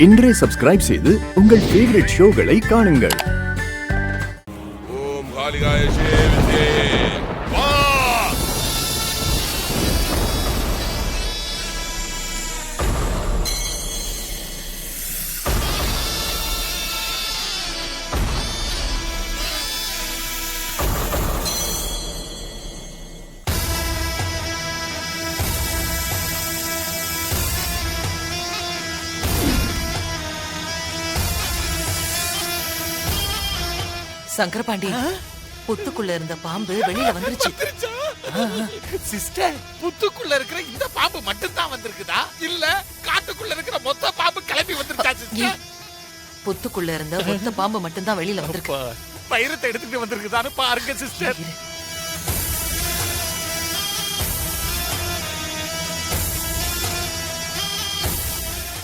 இன்றே சப்ஸ்கிரைப் செய்து உங்கள் ஃபேவரட் ஷோகளை காணுங்கள். ஓம் காளிகாய சேவிதே வா. சங்கரபாண்டி, புத்துக்குள்ள இருந்த பாம்பு வெளியில வந்துருச்சு. சிஸ்டர், புத்துக்குள்ள இருக்கிற இந்த பாம்பு மட்டும் தான் வந்திருக்குதா இல்ல காட்டுக்குள்ள இருக்கிற மொத்த பாம்பு கிளம்பி வந்துருச்சா சிஸ்டர்? புத்துக்குள்ள இருந்த மொத்த பாம்பு மட்டும் தான் வெளியில வந்திருக்கு. பயிரத்தை எடுத்துட்டு வந்திருக்குதான்னு பாருங்க சிஸ்டர்.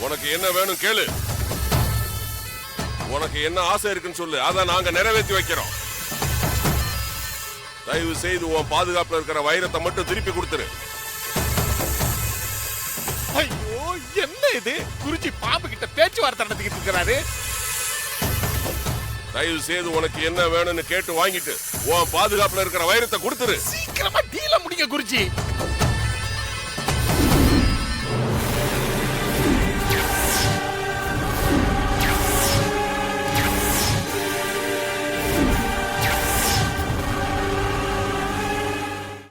உனக்கு என்ன வேணும் கேளு. உனக்கு என்ன ஆசை இருக்குன்னு சொல்லு, அதை நாங்க நிறைவேற்றி வைக்கிறோம். தயவு செய்து உன் பாதுகாப்புல இருக்கிற வைரத்தை மட்டும் திருப்பி கொடுத்துரு. ஐயோ, என்ன இது? குருஜி பாம்பு கிட்ட பேச்சுவார்த்தை நடத்திக்கிட்டு இருக்கிறாரு. தயவு செய்து உனக்கு என்ன வேணும்னு கேட்டு வாங்கிட்டு உன் பாதுகாப்புல இருக்கிற வைரத்தை கொடுத்துரு. சீக்கிரமா டீல முடிங்க குருஜி.